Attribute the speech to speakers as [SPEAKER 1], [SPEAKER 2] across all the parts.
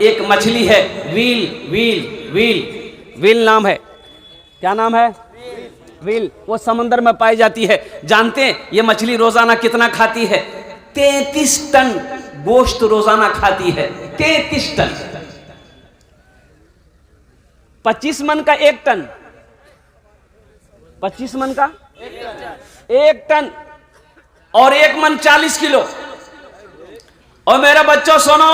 [SPEAKER 1] एक मछली है व्हील, व्हील व्हील व्हील नाम है। क्या नाम है? व्हील। वो समंदर में पाई जाती है। जानते हैं ये मछली रोजाना कितना खाती है? 33 टन गोश्त रोजाना खाती है। 33 टन। 25 मन का 1 टन, 25 मन का 1 टन और 1 मन 40 किलो। और मेरे बच्चों सुनो,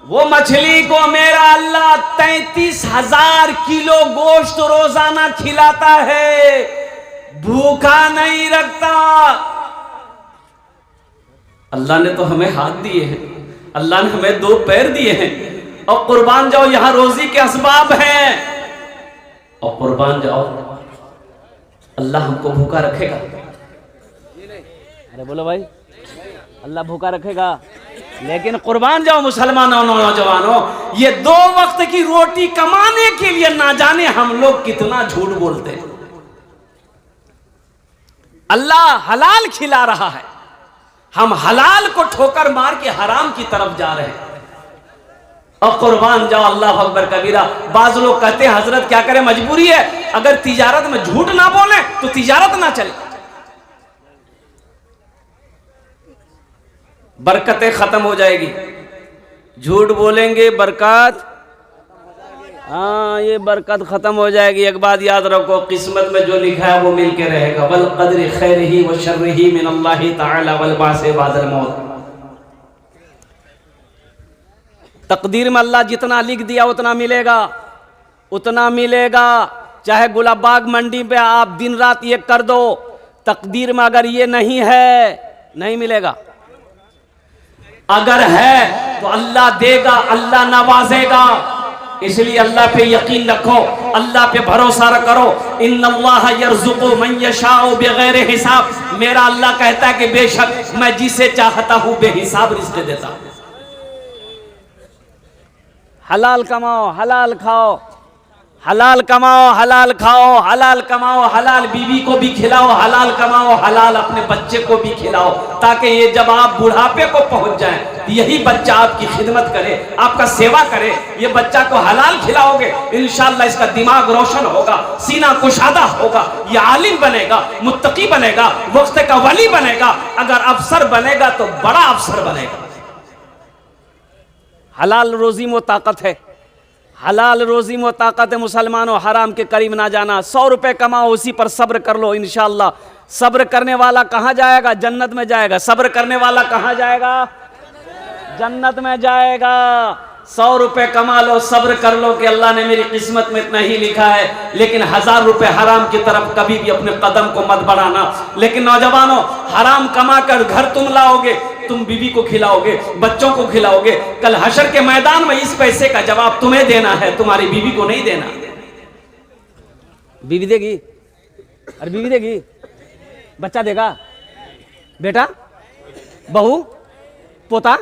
[SPEAKER 1] वो मछली को मेरा अल्लाह 33,000 किलो गोश्त रोजाना खिलाता है, भूखा नहीं रखता। अल्लाह ने तो हमें हाथ दिए हैं, अल्लाह ने हमें 2 पैर दिए हैं, और कुर्बान जाओ, यहां रोजी के असबाब हैं, और कुर्बान जाओ, अल्लाह हमको भूखा रखेगा। अरे बोलो भाई, अल्लाह भूखा रखेगा। लेकिन कुर्बान जाओ मुसलमानों, नौजवानों, ये 2 वक्त की रोटी कमाने के लिए ना जाने हम लोग कितना झूठ बोलते हैं। अल्लाह हलाल खिला रहा है, हम हलाल को ठोकर मार के हराम की तरफ जा रहे हैं। और कुर्बान जाओ, अल्लाह अकबर कबीरा। बाज लोग कहते हैं हजरत क्या करें, मजबूरी है, अगर तिजारत में झूठ ना बोले तो तिजारत ना चले, बरकतें खत्म हो जाएगी। झूठ बोलेंगे बरकत, हाँ ये बरकत खत्म हो जाएगी। एक बात याद रखो, किस्मत में जो लिखा है वो मिल के रहेगा। वल क़द्रि खैरिही व शर्रिही मिनल्लाहि तआला वल बासे बादल मौत। तकदीर में अल्लाह जितना लिख दिया उतना मिलेगा, उतना मिलेगा। चाहे गुलाबाग मंडी पे आप दिन रात ये कर दो, तकदीर में अगर ये नहीं है नहीं मिलेगा। अगर है तो अल्लाह देगा, अल्लाह नवाजेगा। इसलिए अल्लाह पे यकीन रखो, अल्लाह पे भरोसा करो। इन्नल्लाह यर्ज़ुक़ु मन यशाउ बिगैर हिसाब। मेरा अल्लाह कहता है कि बेशक मैं जिसे चाहता हूं बेहिसाब रिज़्क़ देता हूं। हलाल कमाओ, हलाल खाओ, हलाल कमाओ, हलाल खाओ, हलाल कमाओ, हलाल बीवी को भी खिलाओ, हलाल कमाओ, हलाल अपने बच्चे को भी खिलाओ, ताकि ये जब आप बुढ़ापे को पहुंच जाएं, यही बच्चा आपकी खिदमत करे, आपका सेवा करे। ये बच्चा को हलाल खिलाओगे, इंशाअल्लाह इसका दिमाग रोशन होगा, सीना कुशादा होगा, ये आलिम बनेगा, मुत्तकी बनेगा, वक्त का वली बनेगा। अगर अफसर बनेगा तो बड़ा अफसर बनेगा। हलाल रोजी में ताकत है, हलाल रोजी में ताकत है। मुसलमानों, हराम के करीब ना जाना। 100 रुपए कमाओ, उसी पर सब्र कर लो, इंशाअल्लाह। सब्र करने वाला कहाँ जाएगा? जन्नत में जाएगा। सब्र करने वाला कहाँ जाएगा? जन्नत में जाएगा। 100 रुपए कमा लो, सब्र कर लो कि अल्लाह ने मेरी किस्मत में इतना ही लिखा है, लेकिन 1000 रुपए हराम की तरफ कभी भी अपने कदम को मत बढ़ाना। लेकिन नौजवानों, हराम कमा कर घर तुम लाओगे, तुम बीवी को खिलाओगे, बच्चों को खिलाओगे, कल हशर के मैदान में इस पैसे का जवाब तुम्हें देना है, तुम्हारी बीवी को नहीं देना। बीवी देगी? अरे बीवी देगी? बच्चा देगा? बेटा, बहू, पोता?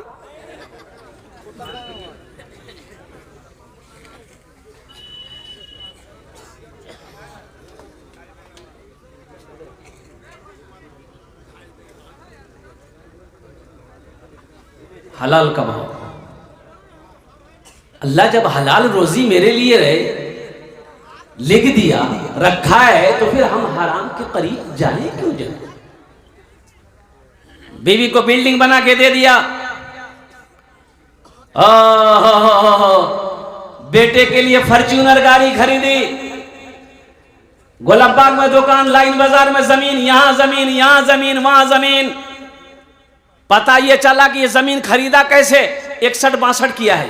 [SPEAKER 1] हलाल कमाओ। अल्लाह जब हलाल रोजी मेरे लिए लिख दिया, रखा है, तो फिर हम हराम के करीब जाने क्यों जाए? बीवी को बिल्डिंग बना के दे दिया, बेटे के लिए फॉर्च्यूनर गाड़ी खरीदी, गुलाबबाग में दुकान, लाइन बाजार में जमीन, यहां जमीन, यहां जमीन, वहां जमीन। पता ये चला कि ये जमीन खरीदा कैसे? 61-62 किया है।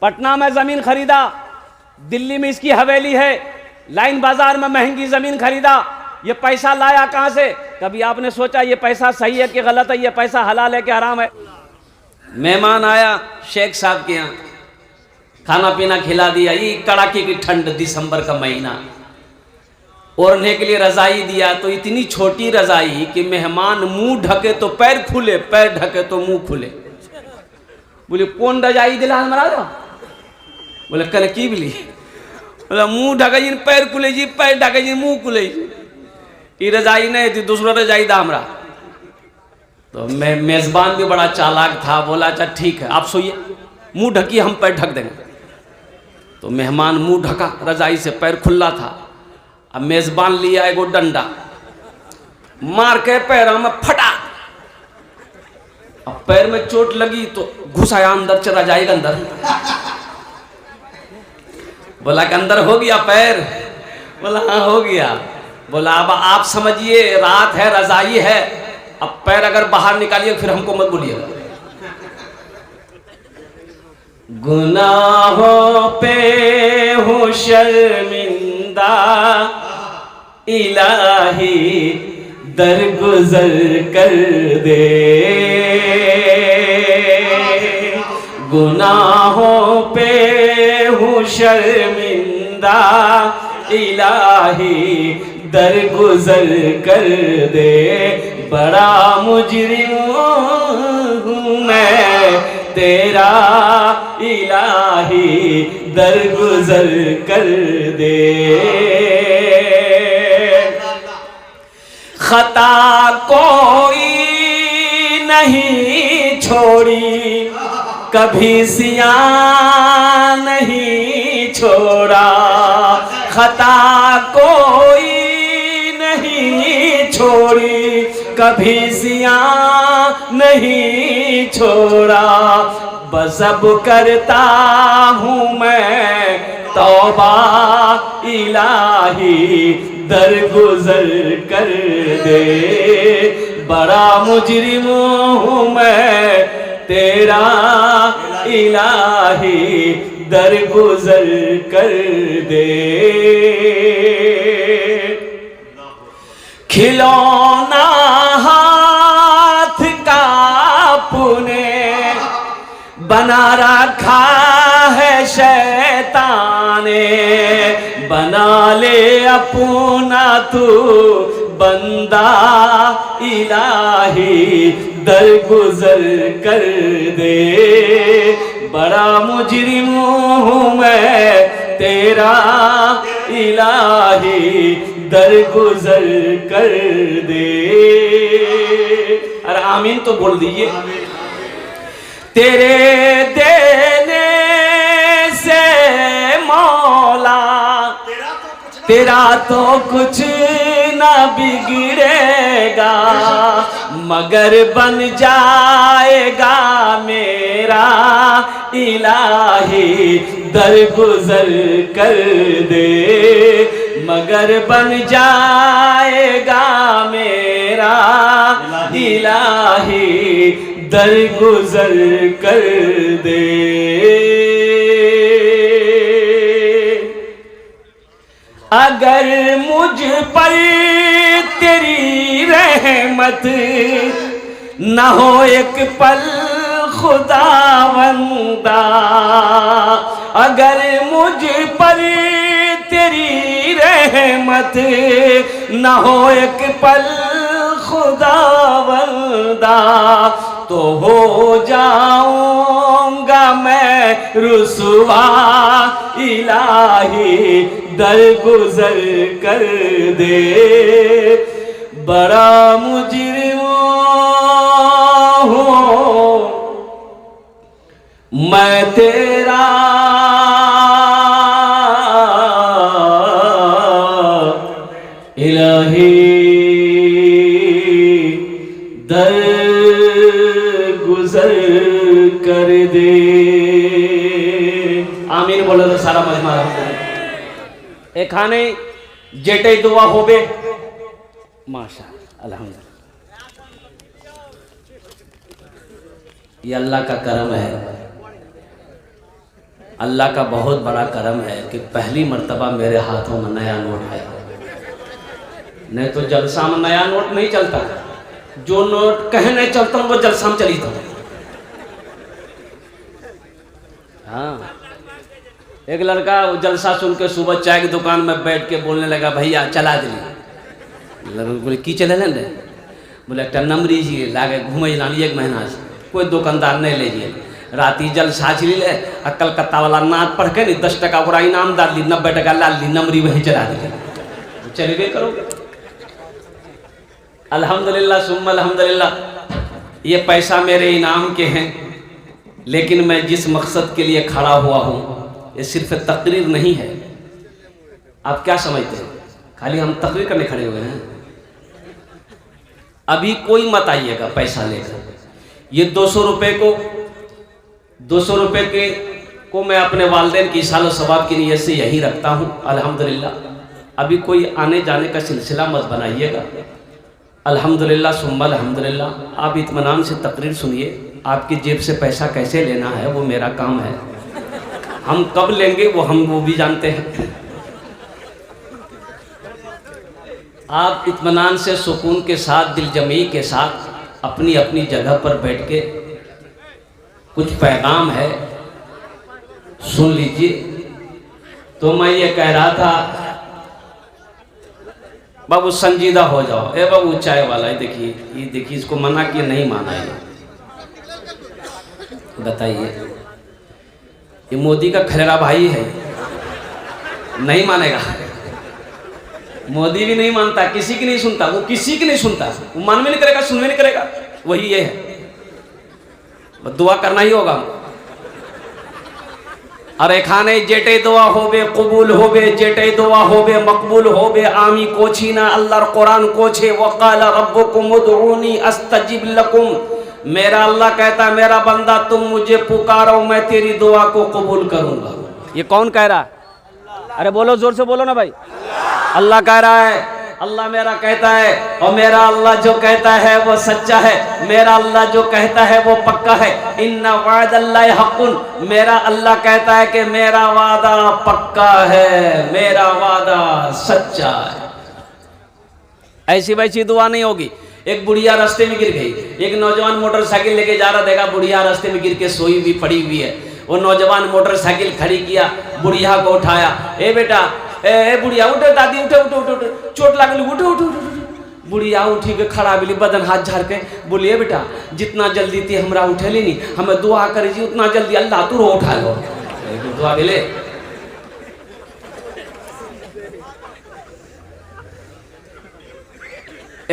[SPEAKER 1] पटना में जमीन खरीदा, दिल्ली में इसकी हवेली है, लाइन बाजार में महंगी जमीन खरीदा। ये पैसा लाया कहां से? कभी आपने सोचा ये पैसा सही है कि गलत है? ये पैसा हलाल है कि हराम है? मेहमान आया शेख साहब के यहाँ, खाना पीना खिला दिया। ये कड़ाके की ठंड, दिसंबर का महीना, ओढ़ने के लिए रजाई दिया, तो इतनी छोटी रजाई कि मेहमान मुंह ढके तो पैर खुले, पैर ढके तो मुंह खुले। बोले कौन रजाई दिला हमारा? बोले कल की बोली? बोला मुंह ढके जी, पैर खुले जी, पैर ढके जी, मुंह खुले जी। ये रजाई नहीं थी, दूसरा रजाई दा हमरा। तो मैं मेज़बान भी बड़ा चालाक था, बोला अच्छा ठीक है आप सोइए, मुंह ढकिए हम पैर ढक देंगे। तो मेहमान मुंह ढका, रजाई से पैर खुला था। अब मेज़बान लिया एगो डंडा, मार के पैरों में फटा। अब पैर में चोट लगी तो घुस आया अंदर, चला जाएगा अंदर। बोला कि अंदर हो गया पैर? बोला हाँ हो गया। बोला अब आप समझिए रात है, रजाई है, अब पैर अगर बाहर निकालिए फिर हमको मत बोलिएगा। गुनाहों पे हूँ शर्मिंदा इलाही दरगुजर कर दे, गुनाहों पे हूँ शर्मिंदा इलाही दरगुजर कर दे, बड़ा मुजरिम हूँ मैं तेरा इलाही दरगुजर कर दे। खता कोई नहीं छोड़ी, कभी सियान नहीं छोड़ा, खता कोई नहीं छोड़ी, कभी सियान नहीं छोड़ा, बस अब करता हूँ मैं तौबा इलाही दरगुजर कर दे, बड़ा मुजरिम हूँ मैं तेरा इलाही दरगुजर कर दे। खिलौना हाथ का पुने बना रखा है शैतान ने, बना ले अपना तू बंदा इलाही दरगुजर कर दे, बड़ा मुजरिम हूँ मैं तेरा इलाही दरगुजर कर दे। अरे आमीन तो बोल दीजिए। तेरे देने से मौला तेरा तो कुछ ना बिगड़ेगा, मगर बन जाएगा मेरा इलाही दरगुजर कर दे, मगर बन जाएगा मेरा इलाही दरगुजर कर दे। अगर मुझ पर तेरी रहमत न हो एक पल खुदावंदा, अगर मुझ पर तेरी रहमत न हो एक पल खुदावंदा, तो हो जाऊंगा मैं रुसवा इलाही दरगुजर कर दे, बड़ा मुजरिम हूँ मैं तेरा इलाही दरगुजर कर दे। आमीन बोलो तो सारा मजमा ए खाने जेटे दुआ होबे माशा अल्हम्दुलिल्लाह। ये अल्लाह का करम है, अल्लाह का बहुत बड़ा करम है कि पहली मर्तबा मेरे हाथों में नया नोट आया। नहीं तो जलसा में नया नोट नहीं चलता, जो नोट कहे नहीं चलता वो जलसा में चली था। हाँ, एक लड़का वो जलसा सुन के सुबह चाय की दुकान में बैठ के बोलने लगा, भैया चला दिली। बोले की चले लें? बोले एक नमरी जी लागे घूमे लानी एक महीना से, कोई दुकानदार नहीं ले जिए। राती जलसा चली ले और कलकत्ता वाला नाच पढ़ के नहीं 10 टका पूरा इनाम डाल ली, 90 टका लाल ली, नमरी वहीं चला दी। चलबे करोगे। अल्हम्दुलिल्लाह सुम्मा अल्हम्दुलिल्लाह। ये पैसा मेरे इनाम के हैं, लेकिन मैं जिस मकसद के लिए खड़ा हुआ हूँ ये सिर्फ तकरीर नहीं है। आप क्या समझते हैं खाली हम तकरीर करने खड़े हुए हैं? अभी कोई मत आइएगा पैसा लेकर। ये 200 रुपये को मैं अपने वालिदैन की सालो सवाब की नीयत से यही रखता हूँ अल्हम्दुलिल्लाह। अभी कोई आने जाने का सिलसिला मत बनाइएगा। अल्हम्दुलिल्लाह सुम्मा अल्हम्दुलिल्लाह। आप इत्मीनान से तकरीर सुनिए। आपकी जेब से पैसा कैसे लेना है वो मेरा काम है। हम कब लेंगे वो भी जानते हैं। आप इत्मीनान से सुकून के साथ दिलजमी के साथ अपनी अपनी जगह पर बैठ के कुछ पैगाम है सुन लीजिए। तो मैं ये कह रहा था बाबू संजीदा हो जाओ। ए बाबू चाय वाला ये देखिए इसको मना किया नहीं माना ये। बताइए ये मोदी का खलेरा भाई है, नहीं मानेगा। मोदी भी नहीं मानता, किसी की नहीं सुनता, वो किसी की नहीं सुनता, वो मान भी नहीं करेगा, सुन भी नहीं करेगा। वही ये है, दुआ करना ही होगा। अरे खाने जेटे दुआ होबे कबूल होबे, जेटे दुआ होबे मकबूल होबे। आमी कोछी ना अल्लाह कुरान कोछे वक़ाल रब्बुकुम उदऊनी अस्तजिब लकुम। मेरा अल्लाह कहता है मेरा बंदा तुम मुझे पुकारो मैं तेरी दुआ को कबूल करूंगा। ये कौन कह रहा है? अरे बोलो, जोर से बोलो ना भाई। अल्लाह कह रहा है, अल्लाह मेरा कहता है, और मेरा अल्लाह जो कहता है वो सच्चा है। मेरा अल्लाह जो कहता है वो पक्का है। इन्ना वादल्लाहि हक़्क़ुन। मेरा अल्लाह कहता है कि मेरा वादा पक्का है, मेरा वादा सच्चा है। ऐसी वैसी दुआ नहीं होगी। एक बुढ़िया रास्ते में गिर गई, एक नौजवान मोटरसाइकिल लेके जा रहा, देखा बुढ़िया रास्ते में गिर के सोई हुई पड़ी हुई है। वो नौजवान मोटरसाइकिल खड़ी किया, बुढ़िया को उठाया। ए बेटा, ए बुढ़िया उठो, दादी उठो उठो उठो, चोट लागल, उठो उठो उठो। बुढ़िया उठी के खड़ा बिली, बदन हाथ झाड़ के बोलिए बेटा जितना जल्दी थी हमरा उठेली नहीं, हमें दुआ करे जी उतना जल्दी अल्लाह तू उठा लो। दुआ के ले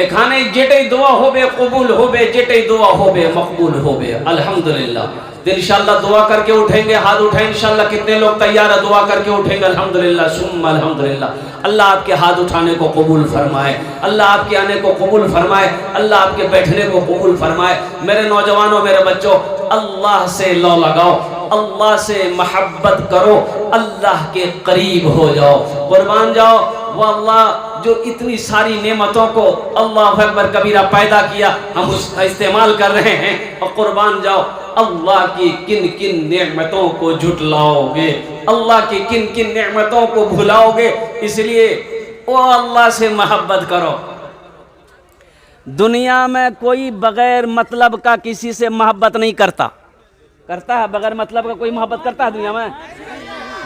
[SPEAKER 1] खाने जेटे दुआ होबे कबूल होबे, जेटे दुआ होबे मकबूल होबे। अल्हम्दुलिल्लाह। तो इंशाल्लाह दुआ करके उठेंगे, हाथ उठाएं इंशाल्लाह। कितने लोग तैयार है दुआ करके उठेंगे? अल्हम्दुलिल्लाह सुम्मा अल्हम्दुलिल्लाह। अल्लाह आपके हाथ उठाने को कबूल फरमाए, अल्लाह आपके आने को कबूल फरमाए, अल्लाह आपके बैठने को कबूल फरमाए। मेरे नौजवानों, मेरे बच्चों, अल्लाह से लौ लगाओ, अल्लाह से मोहब्बत करो, अल्लाह के करीब हो जाओ, कुर्बान जाओ। वो अल्लाह जो इतनी सारी नेमतों को अल्लाह अकबर कबीरा पैदा किया, हम उसका इस्तेमाल कर रहे हैं। और कुर्बान जाओ, अल्लाह की किन किन नेमतों को झुटलाओगे, अल्लाह की किन किन नेमतों को भुलाओगे। इसलिए वो अल्लाह से मोहब्बत करो। दुनिया में कोई बगैर मतलब का किसी से मोहब्बत नहीं करता। करता है? बगैर मतलब का कोई मोहब्बत करता है दुनिया में?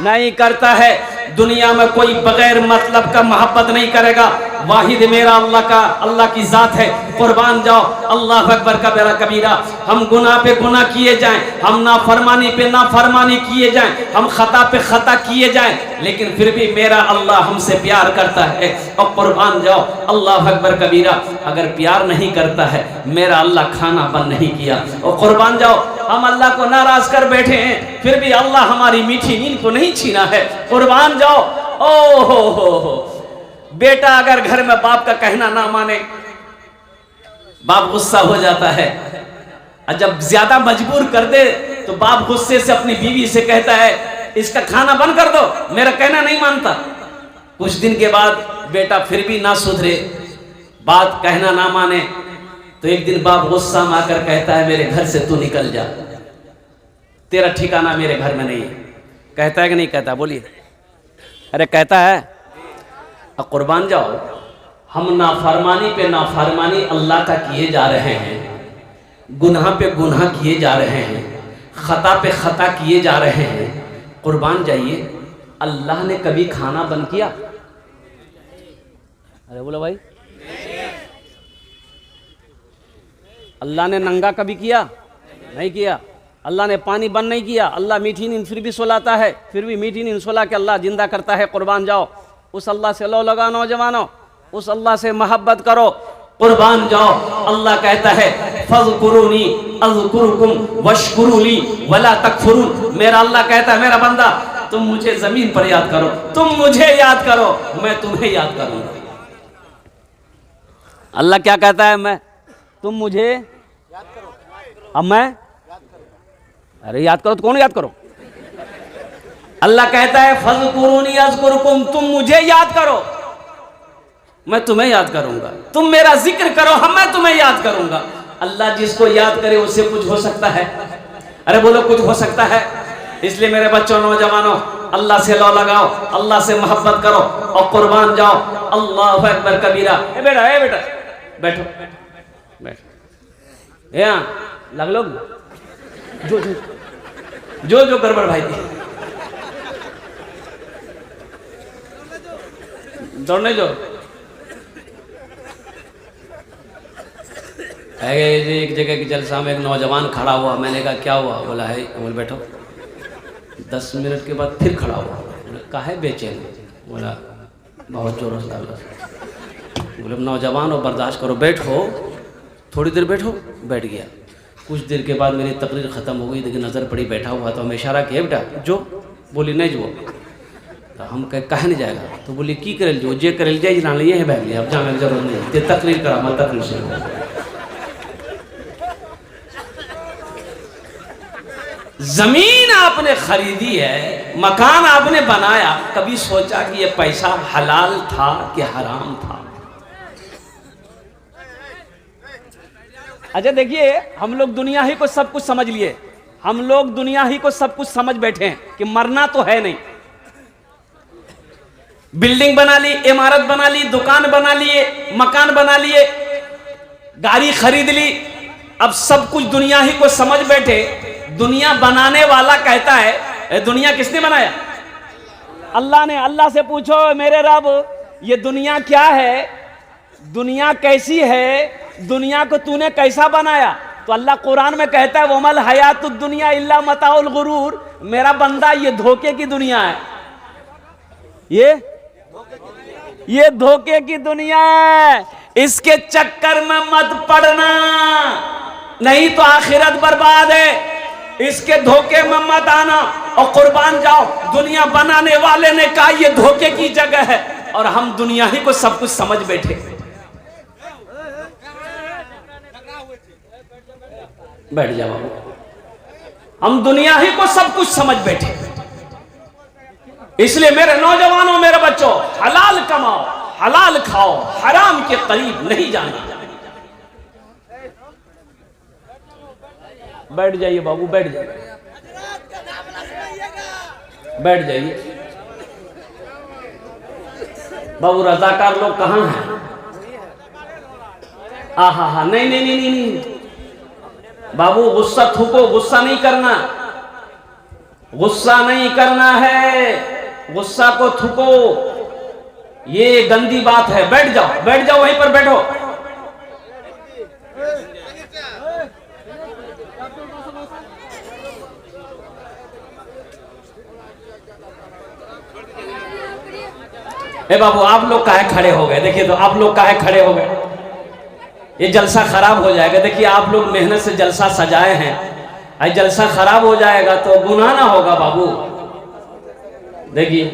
[SPEAKER 1] नहीं करता है। दुनिया में कोई बगैर मतलब का मोहब्बत नहीं करेगा। वाहिद मेरा अल्लाह का, अल्लाह की जात है। कुर्बान जाओ, अल्लाह अकबर का मेरा कबीरा। हम गुनाह पे गुनाह किए जाएं, हम नाफरमानी पे नाफरमानी किए जाएं, हम खता पे खता किए जाएं, लेकिन फिर भी मेरा अल्लाह हमसे प्यार करता है। और कुर्बान जाओ, अल्लाह अकबर कबीरा। अगर प्यार नहीं करता है, मेरा अल्लाह खाना बंद नहीं किया। और कुर्बान जाओ, हम अल्लाह को नाराज कर बैठे हैं, फिर भी अल्लाह हमारी मीठी नींद को नहीं छीना है। कुर्बान जाओ। ओ हो, बेटा अगर घर में बाप का कहना ना माने, बाप गुस्सा हो जाता है। और जब ज्यादा मजबूर कर दे तो बाप गुस्से से अपनी बीवी से कहता है इसका खाना बंद कर दो, मेरा कहना नहीं मानता। कुछ दिन के बाद बेटा फिर भी ना सुधरे, बात कहना ना माने, तो एक दिन बाप गुस्सा में आकर कहता है मेरे घर से तू निकल जा, तेरा ठिकाना मेरे घर में नहीं है। कहता है कि नहीं कहता? बोलिए। अरे कहता है। अब कुर्बान जाओ, हम नाफरमानी पे नाफरमानी अल्लाह का किए जा रहे हैं, गुनाह पे गुनाह किए जा रहे हैं, खता पे खता किए जा रहे हैं। कुर्बान जाइए, अल्लाह ने कभी खाना बंद किया? अरे बोलो भाई। अल्लाह ने नंगा कभी किया? नहीं किया। अल्लाह ने पानी बंद नहीं किया। अल्लाह मीठी नींद फिर भी सुलाता है, फिर भी मीठी नींद सुला के अल्लाह जिंदा करता है। कुर्बान जाओ, उस अल्लाह से लो लगाओ नौजवानों, उस अल्लाह से मोहब्बत करो। कुर्बान जाओ। अल्लाह कहता है फज़कुरूनी अज़कुरुकुम वशकुरूली वला तकफुरून। मेरा अल्लाह कहता है मेरा बंदा तुम मुझे जमीन पर याद करो, तुम मुझे याद करो, मैं तुम्हें याद करूंगा। अल्लाह क्या कहता है? मैं तुम मुझे याद करो, अब मैं अरे याद करो तो कौन याद करो? अल्लाह कहता है फज़कुरूनी अज़कुरुकुम, तुम मुझे याद करो मैं तुम्हें याद करूंगा, तुम मेरा जिक्र करो हम मैं तुम्हें याद करूंगा। अल्लाह जिसको याद करे उससे कुछ हो सकता है? अरे बोलो कुछ हो सकता है? इसलिए मेरे बच्चों नौजवानों अल्लाह से लौ लगाओ, अल्लाह से मोहब्बत करो और कुर्बान जाओ। अल्लाहु अकबर कबीरा। ए बेटा बैठो बैठो यहाँ लग लो जो गड़बड़ भाई थी दौड़ने जो एक जगह की जलसा में एक नौजवान खड़ा हुआ। मैंने कहा क्या हुआ? बोला है, बोल बैठो। 10 मिनट के बाद फिर खड़ा हुआ। बोला काहे बेचैन? बोला बहुत जोरों से। बोले नौजवान हो बर्दाश्त करो, बैठो थोड़ी देर बैठो। बैठ गया। कुछ देर के बाद मेरी तकरीर ख़त्म हो गई, लेकिन नज़र पड़ी बैठा हुआ तो हमें इशारा किया बेटा जो। बोली नहीं जो। तो हम कहे नहीं जाएगा? तो बोली की करे जो जे करे जाए जान लिए है बैठ लिया, अब जाने की जरूरत नहीं ते तकरीर करा मैं तकरीर से। जमीन आपने खरीदी है, मकान आपने बनाया, कभी सोचा कि ये पैसा हलाल था कि हराम था? अच्छा देखिए, हम लोग दुनिया ही को सब कुछ समझ लिए, हम लोग दुनिया ही को सब कुछ समझ बैठे हैं कि मरना तो है नहीं। बिल्डिंग बना ली, इमारत बना ली, दुकान बना लिए, मकान बना लिए, गाड़ी खरीद ली, अब सब कुछ दुनिया ही को समझ बैठे। दुनिया बनाने वाला कहता है दुनिया किसने बनाया? अल्लाह ने। अल्लाह से पूछो मेरे रब ये दुनिया क्या है, दुनिया कैसी है, दुनिया को तूने कैसा बनाया? तो अल्लाह कुरान में कहता है वमल हयातुद दुनिया इल्ला मताउल गुरूर। मेरा बंदा ये धोखे की दुनिया है, ये धोखे की दुनिया है, इसके चक्कर में मत पड़ना नहीं तो आखिरत बर्बाद है। इसके धोखे में मत आना और कुर्बान जाओ। दुनिया बनाने वाले ने कहा ये धोखे की जगह है और हम दुनिया ही को सब कुछ समझ बैठे। बैठ जाओ, हम दुनिया ही को सब कुछ समझ बैठे। इसलिए मेरे नौजवानों मेरे बच्चों हलाल कमाओ, हलाल खाओ, हराम के करीब नहीं जाना। बैठ जाइए बाबू, बैठ जाइए, बैठ जाइए। बाबू रजाकार लोग कहाँ हैं? हाँ नहीं बाबू गुस्सा थूको, गुस्सा नहीं करना, गुस्सा नहीं करना है, गुस्सा को थूको, ये गंदी बात है। बैठ जाओ, बैठ जाओ, वहीं पर बैठो। ए बाबू आप लोग काहे खड़े हो गए? देखिए तो आप लोग काहे खड़े हो गए? ये जलसा खराब हो जाएगा। देखिए आप लोग मेहनत से जलसा सजाए हैं, आज जलसा खराब हो जाएगा तो गुनाह ना होगा बाबू। देखिए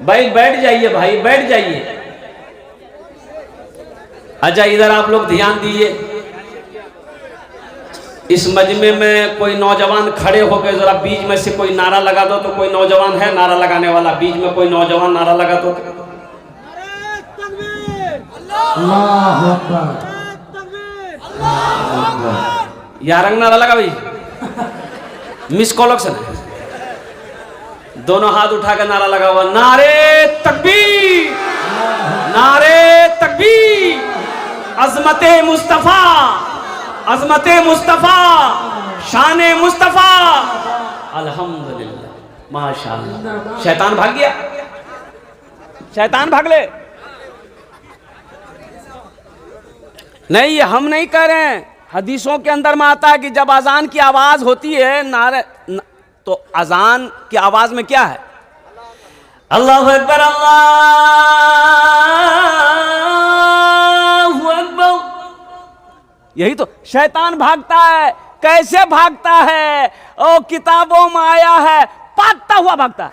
[SPEAKER 1] भाई बैठ जाइए, भाई बैठ जाइए। अच्छा इधर आप लोग ध्यान दीजिए, इस मजमे में कोई नौजवान खड़े होकर जरा बीच में से कोई नारा लगा दो। तो कोई नौजवान है नारा लगाने वाला? बीच में कोई नौजवान नारा लगा दो। यारंग नारा लगा भाई, मिस कॉलोक्शन दोनों हाथ उठा कर नारा लगा हुआ, नारे तकबीर, नारे तकबीर, अजमते मुस्तफा, अजमते मुस्तफा, शाने मुस्तफा, अल्हम्दुलिल्लाह, माशाअल्लाह। शैतान भाग गया, शैतान भाग ले। नहीं, ये हम नहीं कह रहे हैं, हदीसों के अंदर में आता है कि जब अजान की आवाज होती है नारे तो अजान की आवाज में क्या है? अल्लाहु अकबर, अल्लाहु अकबर, यही तो शैतान भागता है। कैसे भागता है? ओ किताबों में आया है, पाटता हुआ भागता है,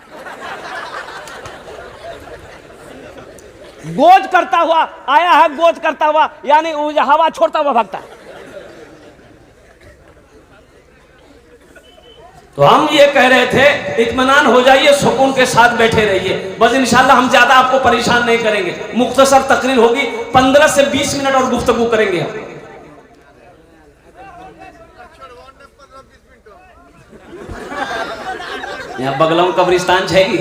[SPEAKER 1] गोज करता हुआ आया है, गोज करता हुआ यानी हवा छोड़ता हुआ भागता है। तो हम ये कह रहे थे इत्मीनान हो जाइए, सुकून के साथ बैठे रहिए, बस इंशाल्लाह हम ज्यादा आपको परेशान नहीं करेंगे। मुख्तसर तकरीर होगी, 15 से 20 मिनट और गुफ्तगू करेंगे हम। यहाँ बगलों कब्रिस्तान छैगी,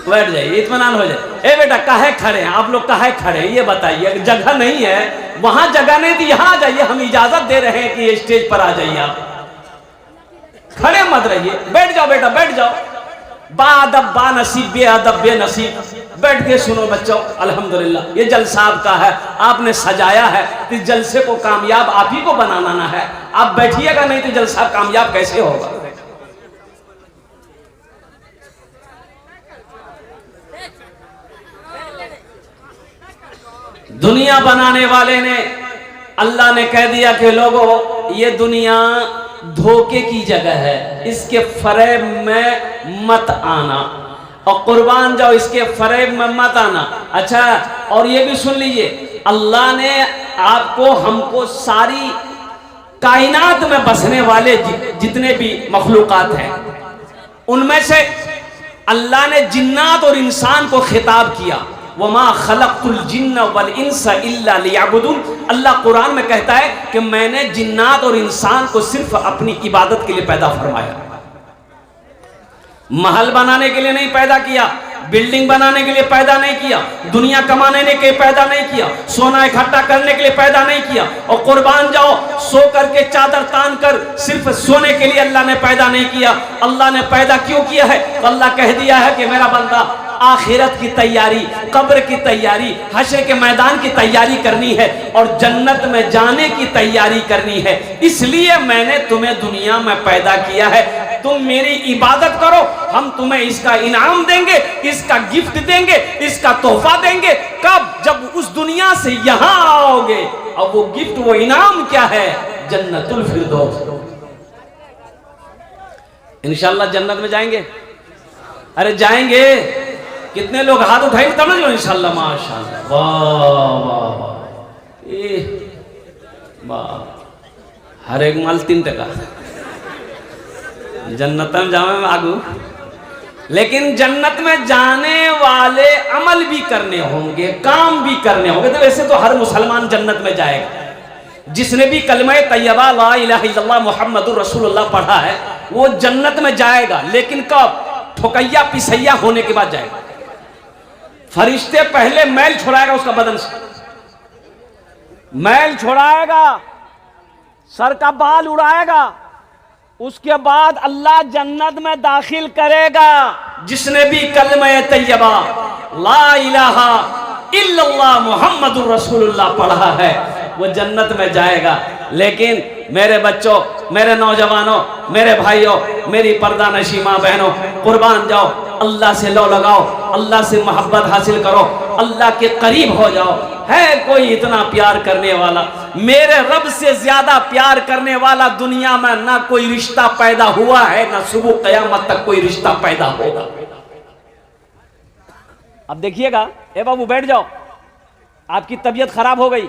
[SPEAKER 1] बैठ जाइए, इत्मीनान हो जाए। ए बेटा काहे खड़े हैं आप लोग, काहे खड़े हैं ये बताइए, जगह नहीं है, वहां जगह नहीं थी, यहाँ आ जाइए, हम इजाजत दे रहे हैं कि ये स्टेज पर आ जाइए, आप खड़े मत रहिए, बैठ जाओ बेटा बैठ जाओ। बाअदब बानसीब, बेअदब बेनसीब, बैठ के सुनो बच्चों। अल्हम्दुलिल्लाह ये जलसा आपका है, आपने सजाया है, इस जलसे को कामयाब आप ही को बनाना है। आप बैठिएगा नहीं तो जलसा कामयाब कैसे होगा? दुनिया बनाने वाले ने, अल्लाह ने कह दिया कि लोगों ये दुनिया धोखे की जगह है, इसके फरेब में मत आना, और कुर्बान जाओ इसके फरेब में मत आना। अच्छा, और ये भी सुन लीजिए, अल्लाह ने आपको हमको सारी कायनात में बसने वाले जितने भी मखलूकात हैं उनमें से अल्लाह ने जिन्नात और इंसान को खिताब किया, वमा खलक़तुल जिन्न वल इंसा इल्ला लियअबुदून। अल्लाह कुरान में कहता है कि मैंने जिन्नात और इंसान को सिर्फ अपनी इबादत के लिए पैदा फरमाया। महल बनाने के लिए नहीं पैदा किया, बिल्डिंग बनाने के लिए पैदा नहीं किया, दुनिया कमाने के लिए पैदा नहीं किया, सोना इकट्ठा करने के लिए पैदा नहीं किया, और कुर्बान जाओ सो करके चादर तान कर सिर्फ सोने के लिए अल्लाह ने पैदा नहीं किया। अल्लाह ने पैदा क्यों किया है? तो अल्लाह कह दिया है कि मेरा बंदा आखिरत की तैयारी, कब्र की तैयारी, हश्र के मैदान की तैयारी करनी है और जन्नत में जाने की तैयारी करनी है, इसलिए मैंने तुम्हें दुनिया में पैदा किया है। तुम मेरी इबादत करो, हम तुम्हें इसका इनाम देंगे, इसका गिफ्ट देंगे, इसका तोहफा देंगे। कब? जब उस दुनिया से यहां आओगे। और वो गिफ्ट, वो इनाम क्या है? जन्नतुल फिरदौस। इंशाल्लाह जन्नत में जाएंगे। अरे जाएंगे। कितने लोग हाथ उठाएंगे तब ना? इंशाल्लाह माशाल्लाह, वाह वाह वाह, हर एक माल 3 टका जन्नत में जावे में आगू। लेकिन जन्नत में जाने वाले अमल भी करने होंगे, काम भी करने होंगे। तो वैसे तो हर मुसलमान जन्नत में जाएगा। जिसने भी कलमा तैयबा ला इलाहा इल्लल्लाह मुहम्मदुर रसूलुल्लाह पढ़ा है वो जन्नत में जाएगा। लेकिन कब? ठोकैया पिसैया होने के बाद जाएगा। फरिश्ते पहले मैल छुड़ाएगा उसका बदन से, मैल छुड़ाएगा, सर का बाल उड़ाएगा, उसके बाद अल्लाह जन्नत में दाखिल करेगा। जिसने भी कलमा तैयबा ला इलाहा इल्लल्लाह मुहम्मदुर रसूलुल्लाह पढ़ा है वो जन्नत में जाएगा। लेकिन मेरे बच्चों, मेरे नौजवानों, मेरे भाइयों, मेरी पर्दा नशी माँ बहनों, कुर्बान जाओ, अल्लाह से लो लगाओ, अल्लाह से मोहब्बत हासिल करो, अल्लाह के करीब हो जाओ। है कोई इतना प्यार करने वाला? मेरे रब से ज्यादा प्यार करने वाला दुनिया में ना कोई रिश्ता पैदा हुआ है, ना सुबह कयामत तक कोई रिश्ता पैदा होगा। अब देखिएगा, ए बाबू बैठ जाओ, आपकी तबीयत खराब हो गई,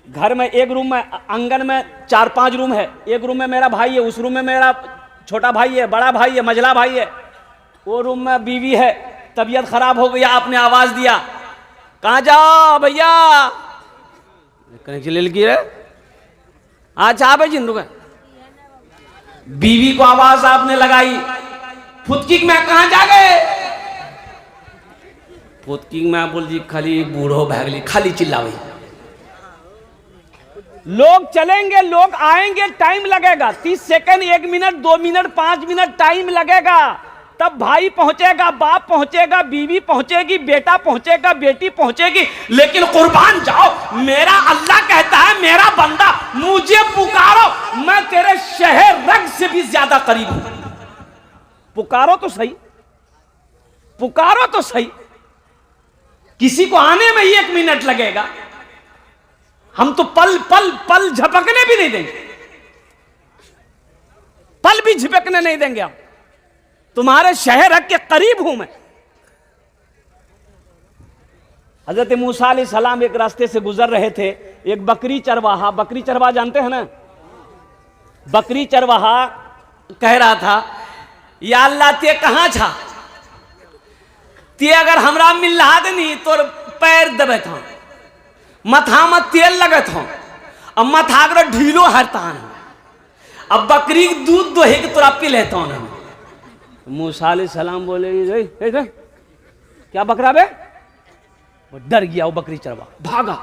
[SPEAKER 1] घर में एक रूम में, आंगन में 4-5 रूम है, एक रूम में मेरा भाई है, उस रूम में मेरा छोटा भाई है, बड़ा भाई है, मझला भाई है, वो रूम में बीवी है, तबीयत खराब हो गई, आपने आवाज दिया, कहाँ जाओ भैया, अच्छा आप जिंदू का बीवी को आवाज आपने लगाई, फुतकी में कहाँ जा गए? फुतकी में बोल जी खाली बूढ़ो भागली, खाली चिल्लावी। लोग चलेंगे, लोग आएंगे, टाइम लगेगा, 30 second, 1 minute, 2 minute, 5 minute time लगेगा। तब भाई पहुंचेगा, बाप पहुंचेगा, बीवी पहुंचेगी, बेटा पहुंचेगा, बेटी पहुंचेगी। लेकिन कुर्बान जाओ, मेरा अल्लाह कहता है मेरा बंदा मुझे पुकारो, मैं तेरे शहर रग से भी ज्यादा करीब हूं। पुकारो तो सही, पुकारो तो सही। किसी को आने में ही 1 मिनट लगेगा, हम तो पल पल पल झपकने भी नहीं देंगे, पल भी झपकने नहीं देंगे हम। तुम्हारे शहर के करीब हूं मैं। हजरत मूसा अलैहिस्सलाम एक रास्ते से गुजर रहे थे। एक बकरी चरवाहा जानते हैं ना, बकरी चरवाहा कह रहा था, या अल्लाह ते कहां छा, ते अगर हमरा मिल रहा नहीं तो पैर दबे था, मथा में तेल लगे था, अब मथा अगर ढीलो हरता है, अब बकरी दूध दोहे के तोरा पी लेता हूं। मूसा अलैहिस्सलाम बोले क्या बकरा बे, वो डर गया, वो बकरी चरवा भागा।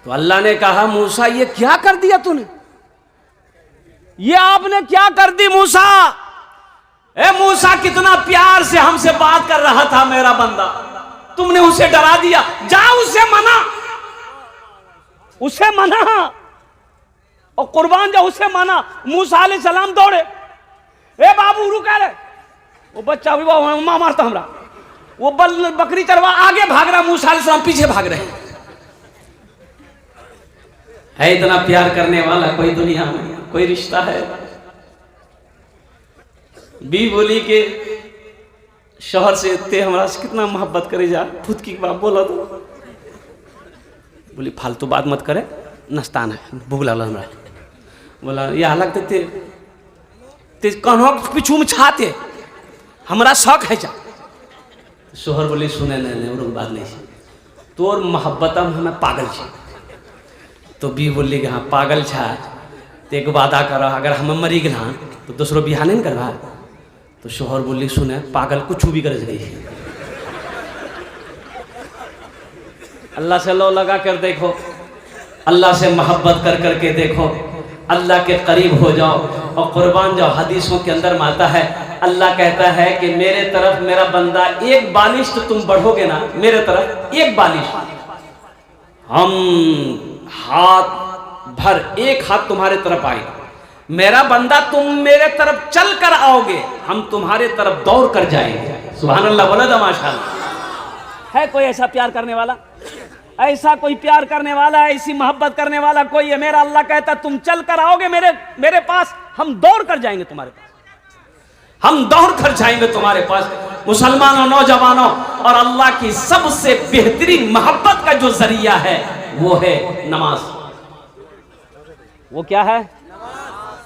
[SPEAKER 1] तो अल्लाह ने कहा मूसा ये क्या कर दिया तूने, ये आपने क्या कर दी मूसा। ए मूसा कितना प्यार से हमसे बात कर रहा था मेरा बंदा, तुमने उसे डरा दिया, जा उसे मना, उसे मना और कुर्बान जा, उसे मना। मूसा अलैहिस्सलाम दौड़े, ए बाबू रुका रे, वो बच्चा भी मां मारता हमरा, वो बकरी चरवा आगे भाग रहा, मूसा अलैहिस्सलाम पीछे भाग रहे। है इतना प्यार करने वाला कोई दुनिया में कोई रिश्ता है। बी बोली के शोहर से ते हमरा से कितना मोहब्बत करे जा, खुद की बात बोला तो बोली फालतू बात मत करे, नस्तान है, भूख लगल हमरा। बोला ये हालत ते कन्हो पीछू में छाते, हमरा शौक है जा। शोहर बोले सुने नहीं बात नहीं, तोर मोहब्बत हमें पागल छे। तो बी बोली कि हाँ पागल छा, तो एक वादा करो, अगर हम मरी गए तो दूसरो बिहार नहीं करवा। तो शोहर बोली सुने पागल कुछ भी कर गई। अल्लाह से लो लगा कर देखो, अल्लाह से मोहब्बत कर करके देखो, अल्लाह के करीब हो जाओ और कुर्बान जाओ। हदीसों के अंदर में आता है, अल्लाह कहता है कि मेरे तरफ मेरा बंदा एक बालिश तो तुम बढ़ोगे ना, मेरे तरफ एक बालिश, हम हाथ भर एक हाथ तुम्हारे तरफ आएगा, मेरा बंदा तुम मेरे तरफ चल कर आओगे, हम तुम्हारे तरफ दौड़ कर जाएंगे। सुभान अल्लाह, बोला था माशाअल्लाह। है कोई ऐसा प्यार करने वाला, ऐसा कोई प्यार करने वाला, ऐसी मोहब्बत करने वाला कोई है? मेरा अल्लाह कहता तुम चल कर आओगे मेरे पास, हम दौड़ कर जाएंगे तुम्हारे पास, हम दौड़ कर जाएंगे तुम्हारे पास। मुसलमानों, नौजवानों, और अल्लाह की सबसे बेहतरीन मोहब्बत का जो जरिया है वो है नमाज। वो क्या है?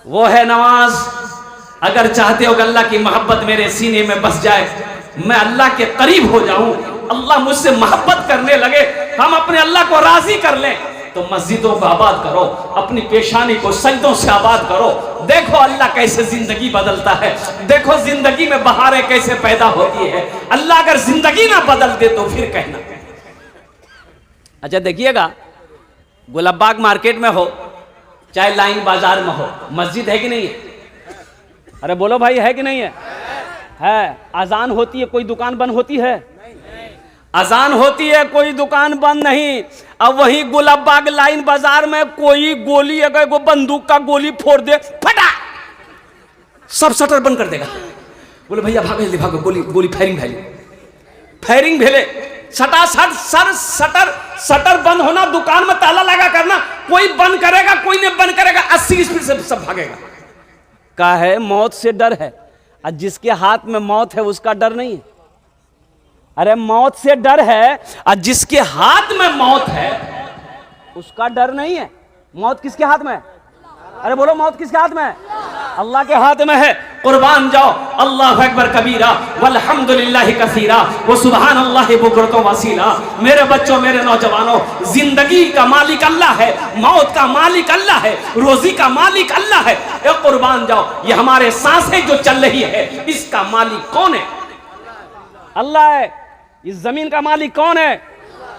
[SPEAKER 1] वो है नमाज। अगर चाहते हो कि अल्लाह की मोहब्बत मेरे सीने में बस जाए, मैं अल्लाह के करीब हो जाऊं, अल्लाह मुझसे मोहब्बत करने लगे, हम अपने अल्लाह को राजी कर लें, तो मस्जिदों को आबाद करो, अपनी पेशानी को सजदों से आबाद करो। देखो अल्लाह कैसे जिंदगी बदलता है, देखो जिंदगी में बहारें कैसे पैदा होती है। अल्लाह अगर जिंदगी ना बदल दे तो फिर कहना। अच्छा देखिएगा, गुलाबबाग मार्केट में हो चाहे लाइन बाजार में हो, मस्जिद है कि नहीं है? अरे बोलो भाई, है कि नहीं है? है। अजान होती है, कोई दुकान बंद होती है? अजान होती है, कोई दुकान बंद नहीं। अब वही गुलाबबाग लाइन बाजार में कोई गोली, अगर वो बंदूक का गोली फोड़ दे, फटा, सब शटर बंद कर देगा। बोले भैया भागो भागो, गोली गोली फायरिंग भेले, सटा शटर बंद होना, दुकान में ताला लगा करना, कोई बंद करेगा कोई नहीं बंद करेगा, 80 स्पीड से सब भागेगा। का है मौत से डर है, और जिसके हाथ में मौत है उसका डर नहीं है। अरे मौत से डर है, और जिसके हाथ में मौत है उसका डर नहीं है। मौत किसके हाथ में है? अरे बोलो, मौत किसके हाथ में है? अल्लाह के हाथ में है। कुर्बान जाओ। अल्लाहु अकबर कबीरा वल्हम्दुलिल्लाहि कसीरा व सुभान अल्लाहि बुकरतम वसीला। मेरे बच्चों, मेरे नौजवानों, जिंदगी का मालिक अल्लाह है, मौत का मालिक अल्लाह है, रोजी का मालिक अल्लाह है। ए कुर्बान जाओ, ये हमारे सांसें जो चल रही है इसका मालिक कौन है? अल्लाह है। इस जमीन का मालिक कौन है?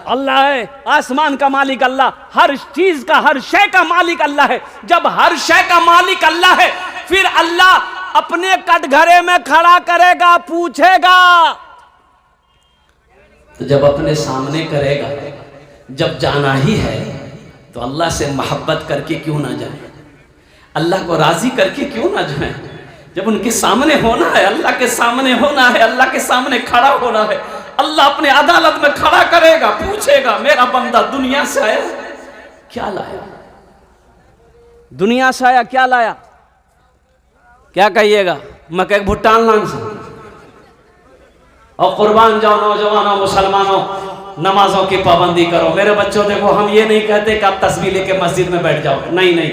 [SPEAKER 1] अल्लाह है। आसमान का मालिक अल्लाह, हर चीज का, हर शय का मालिक अल्लाह है। जब हर शय का मालिक अल्लाह है, फिर अल्लाह अपने कटघरे में खड़ा करेगा, पूछेगा। तो जब अपने सामने करेगा, जब जाना ही है तो अल्लाह से मोहब्बत करके क्यों ना जाए, अल्लाह को राजी करके क्यों ना जाए। जब उनके सामने होना है, अल्लाह के सामने होना है, अल्लाह के सामने खड़ा होना है, अल्लाह अपने अदालत में खड़ा करेगा, पूछेगा मेरा बंदा दुनिया से आया, क्या लाया? दुनिया से आया, क्या लाया? क्या कहिएगा? मक्के भुट्टान लांग से। और कुर्बान जाओ नौजवानों, मुसलमानों, नमाजों की पाबंदी करो। मेरे बच्चों देखो, हम ये नहीं कहते कि आप तस्बीह लेके मस्जिद में बैठ जाओ, नहीं नहीं,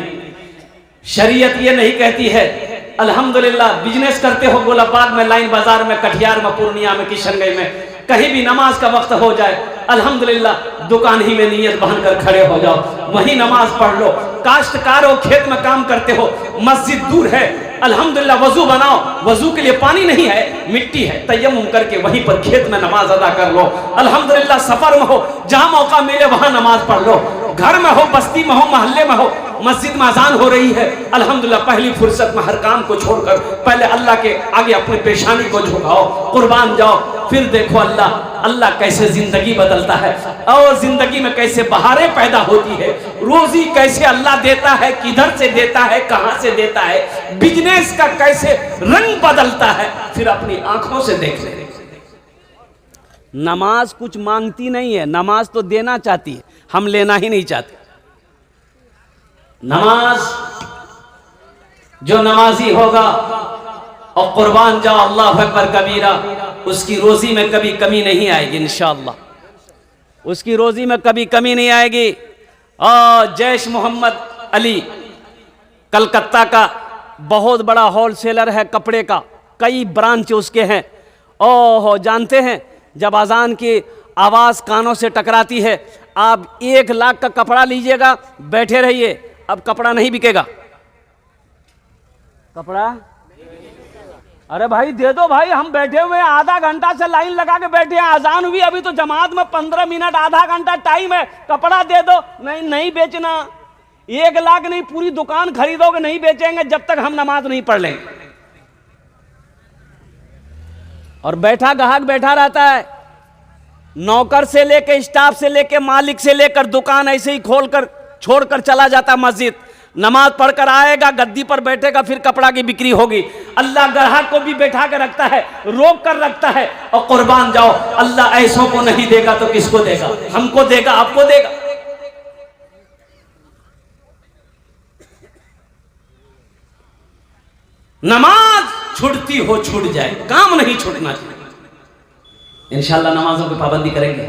[SPEAKER 1] शरीयत ये नहीं कहती है। अल्हम्दुलिल्लाह बिजनेस करते हो गोलाबाग में, लाइन बाजार में, कटिहार में, पूर्णिया में, किशनगंज में, कहीं भी नमाज का वक्त हो जाए, अल्हम्दुलिल्लाह दुकान ही में नियत बांध कर खड़े हो जाओ, वहीं नमाज पढ़ लो। काश्तकार हो, खेत में काम करते हो, मस्जिद दूर है, अल्हम्दुलिल्लाह वजू बनाओ, वजू के लिए पानी नहीं है, मिट्टी है, तयम्मुम करके वहीं पर खेत में नमाज अदा कर लो। अल्हम्दुलिल्लाह सफर में हो, जहां मौका मिले वहां नमाज पढ़ लो। घर में हो, बस्ती में हो, मोहल्ले में हो, मस्जिद में अजान हो रही है, अल्हम्दुलिल्लाह पहली फुर्सत में हर काम को छोड़कर पहले अल्लाह के आगे अपनी पेशानी को झुकाओ, कुर्बान जाओ, फिर देखो अल्लाह कैसे जिंदगी बदलता है, और जिंदगी में कैसे बहारें पैदा होती है, रोजी कैसे अल्लाह देता है, किधर से देता है, कहां से देता है, बिजनेस का कैसे रंग बदलता है, फिर अपनी आंखों से देख ले। नमाज कुछ मांगती नहीं है, नमाज तो देना चाहती है, हम लेना ही नहीं चाहते। नमाज जो नमाजी होगा और कुर्बान जाओ अल्लाह अकबर कबीरा, उसकी रोजी में कभी कमी नहीं आएगी इंशाअल्लाह, उसकी रोजी में कभी कमी नहीं आएगी। और जैश मोहम्मद अली कलकत्ता का बहुत बड़ा होलसेलर है कपड़े का, कई ब्रांच उसके हैं। ओहो, जानते हैं जब अजान की आवाज़ कानों से टकराती है, आप 1 लाख का कपड़ा लीजिएगा, बैठे रहिए, अब कपड़ा नहीं बिकेगा। कपड़ा अरे भाई दे दो भाई, हम बैठे हुए हैं, आधा घंटा से लाइन लगा के बैठे हैं, अजान हुई अभी तो जमात में 15 मिनट आधा घंटा टाइम है, कपड़ा दे दो। नहीं, नहीं बेचना, 1 लाख नहीं, पूरी दुकान खरीदोगे, नहीं बेचेंगे जब तक हम नमाज नहीं पढ़ लेंगे। और बैठा ग्राहक बैठा रहता है, नौकर से लेकर, स्टाफ से लेकर, मालिक से लेकर, दुकान ऐसे ही खोलकर छोड़कर चला जाता मस्जिद, नमाज पढ़कर आएगा, गद्दी पर बैठेगा, फिर कपड़ा की बिक्री होगी। अल्लाह ग्राहक को भी बैठा कर रखता है, रोक कर रखता है। और कुर्बान जाओ, अल्लाह ऐसों को नहीं देगा तो किसको देगा? हमको देगा, आपको देगा। नमाज छूटती हो छूट जाए, काम नहीं छूटना चाहिए। इंशाअल्लाह नमाजों की पाबंदी करेंगे।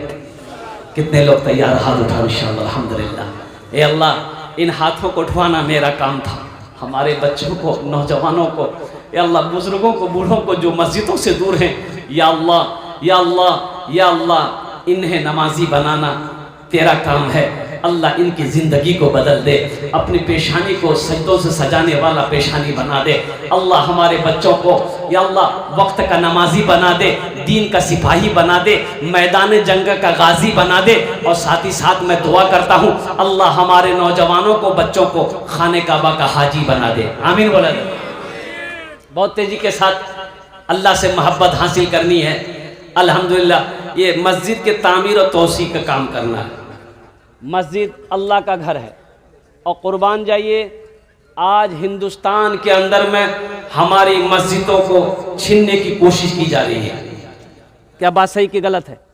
[SPEAKER 1] कितने लोग तैयार? हाथ उठाओ इंशाअल्लाह। अल्हम्दुलिल्लाह। ए अल्लाह, इन हाथों को उठवाना मेरा काम था, हमारे बच्चों को, नौजवानों को, या अल्लाह बुजुर्गों को, बूढ़ों को जो मस्जिदों से दूर हैं, या अल्लाह या अल्लाह या अल्लाह, इन्हें नमाजी बनाना तेरा काम है। अल्लाह इनकी ज़िंदगी को बदल दे, अपनी पेशानी को सजदों से सजाने वाला पेशानी बना दे। अल्लाह हमारे बच्चों को या अल्लाह वक्त का नमाजी बना दे, दीन का सिपाही बना दे, मैदान जंग का गाजी बना दे। और साथ ही साथ मैं दुआ करता हूँ अल्लाह हमारे नौजवानों को, बच्चों को खाने काबा का हाजी बना दे। आमीन बोला। बहुत तेजी के साथ अल्लाह से मोहब्बत हासिल करनी है। अल्हम्दुलिल्लाह ये मस्जिद के तामीर और तोसी का काम करना है। मस्जिद अल्लाह का घर है। और कुर्बान जाइए, आज हिंदुस्तान के अंदर में हमारी मस्जिदों को छीनने की कोशिश की जा रही है। क्या बात सही कि गलत है?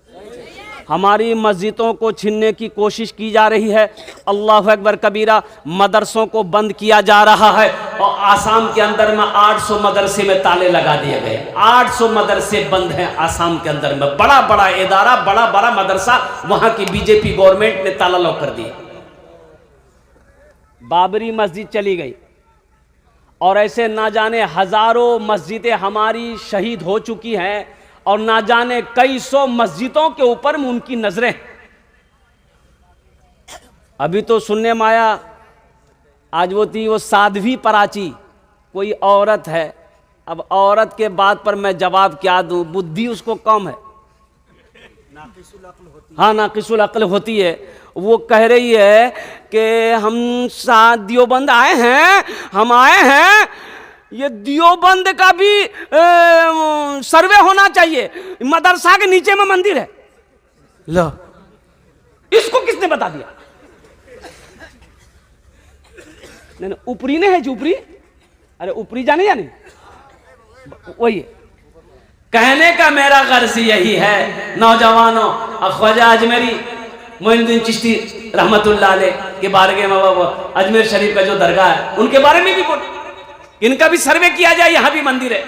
[SPEAKER 1] हमारी मस्जिदों को छीनने की कोशिश की जा रही है। अल्लाह अकबर कबीरा। मदरसों को बंद किया जा रहा है। और आसाम के अंदर में 800 मदरसे में ताले लगा दिए गए। 800 मदरसे बंद हैं आसाम के अंदर में। बड़ा बड़ा इदारा, बड़ा बड़ा मदरसा, वहां की बीजेपी गवर्नमेंट ने ताला लॉक कर दिया। बाबरी मस्जिद चली गई, और ऐसे ना जाने हजारों मस्जिदें हमारी शहीद हो चुकी हैं, और ना जाने कई सौ मस्जिदों के ऊपर में उनकी नजरें। अभी तो सुनने में आया, आज वो थी वो साध्वी प्राची, कोई औरत है। अब औरत के बात पर मैं जवाब क्या दूं, बुद्धि उसको कम है। हाँ, नाकिसुल अक्ल होती है। वो कह रही है कि हम दियोबंद आए हैं, हम आए हैं, ये दियोबंद का भी सर्वे होना चाहिए, मदरसा के नीचे में मंदिर है। लो, इसको किसने बता दिया? नहीं, ऊपरी ने है जी, ऊपरी। अरे ऊपरी जाने वही है। कहने का मेरा गर्ज यही है नौजवानों, ख्वाजा अजमेरी मोइनुद्दीन चिश्ती रहमतुल्लाह अलैह कि बारगाह में अजमेर शरीफ का जो दरगाह है उनके बारे में भी बोल, इनका भी सर्वे किया जाए, यहां भी मंदिर है।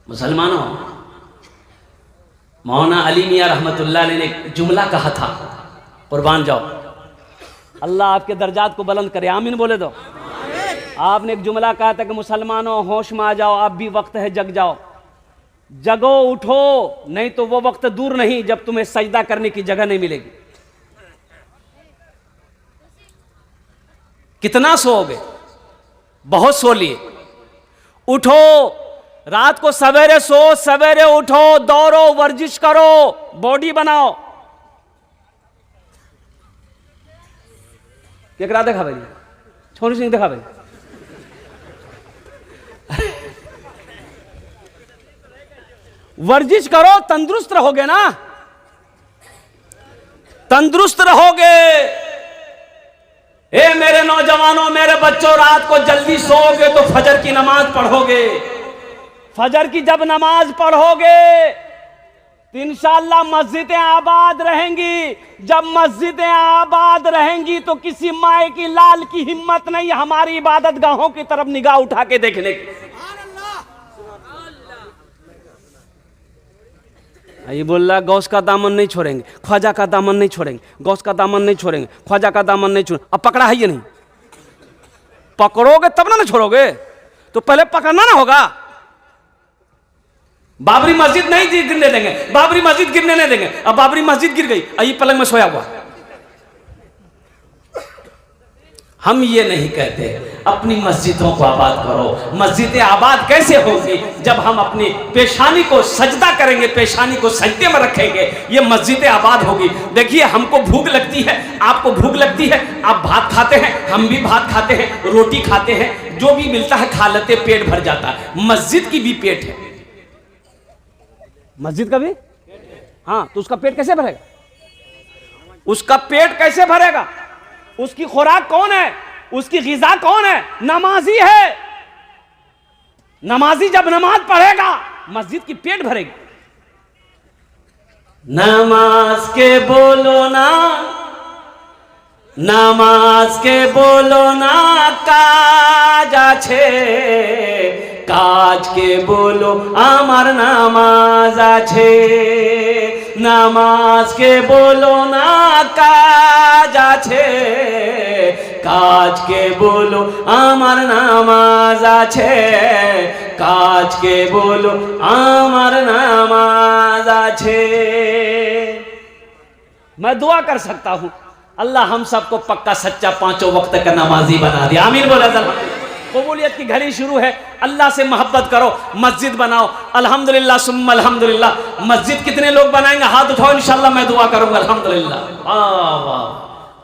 [SPEAKER 1] मुसलमानों, मौलाना अली मियां रहमतुल्लाह अलैह ने एक जुमला कहा था, कुर्बान जाओ, अल्लाह आपके दर्जात को बुलंद करे, आमीन बोले दो। आपने एक जुमला कहा था कि मुसलमानों होश में आ जाओ, अब भी वक्त है, जग जाओ, जगो उठो, नहीं तो वो वक्त दूर नहीं जब तुम्हें सजदा करने की जगह नहीं मिलेगी। कितना सोओगे, बहुत सो लिए, उठो, रात को सवेरे सो, सवेरे उठो, दौड़ो, वर्जिश करो, बॉडी बनाओ। केकरा देखा भाई, छोरी सिंह देखा भाई, वर्जिश करो, तंदुरुस्त रहोगे ना, तंदुरुस्त रहोगे। ए मेरे नौजवानों, मेरे बच्चों, रात को जल्दी सोओगे तो फजर की नमाज पढ़ोगे। फजर की जब नमाज पढ़ोगे तो इंशाअल्लाह मस्जिदें आबाद रहेंगी। जब मस्जिदें आबाद रहेंगी तो किसी माए की लाल की हिम्मत नहीं हमारी इबादत गाहों की तरफ निगाह उठा के देखने की। ये बोल रहा गौस का दामन नहीं छोड़ेंगे, ख्वाजा का दामन नहीं छोड़ेंगे, गौस का दामन नहीं छोड़ेंगे, ख्वाजा का दामन नहीं छोड़ेंगे। अब पकड़ा है ये नहीं, पकड़ोगे तब ना छोड़ोगे, तो पहले पकड़ना ना होगा। बाबरी मस्जिद नहीं गिरने देंगे, बाबरी मस्जिद गिरने नहीं देंगे। अब बाबरी मस्जिद गिर गई, ये पलंग में सोया हुआ। हम ये नहीं कहते अपनी मस्जिदों को आबाद करो। मस्जिदें आबाद कैसे होगी? जब हम अपनी पेशानी को सजदा करेंगे, पेशानी को सजदे में रखेंगे, ये मस्जिदें आबाद होगी। देखिए, हमको भूख लगती है, आपको भूख लगती है, आप भात खाते हैं, हम भी भात खाते हैं, रोटी खाते हैं, जो भी मिलता है खा लेते, पेट भर जाता है। मस्जिद की भी पेट है, मस्जिद का भी, हाँ, तो उसका पेट कैसे भरेगा? उसका पेट कैसे भरेगा? उसकी खुराक कौन है? उसकी ग़िज़ा कौन है? नमाजी है। नमाजी जब नमाज पढ़ेगा, मस्जिद की पेट भरेगी। नमाज के बोलो ना, नमाज के बोलो ना, काज आछे, काज के बोलो आमार नामाज आछे। नामाज के बोलो ना, काज आछे, काज के बोलो आमार नामाज आछे, काज के बोलो आमार नामाज आछे। मैं दुआ कर सकता हूं, अल्लाह हम सबको पक्का सच्चा पांचों वक्त का नमाजी बना दिया। आमीन बोला। कबूलियत की घड़ी शुरू है। अल्लाह से मोहब्बत करो, मस्जिद बनाओ। अल्हम्दुलिल्लाह सुम्मा अल्हम्दुलिल्लाह। मस्जिद कितने लोग बनाएंगे? हाथ उठाओ, इंशाअल्लाह मैं दुआ करूंगा। अल्हम्दुलिल्लाह, वाह,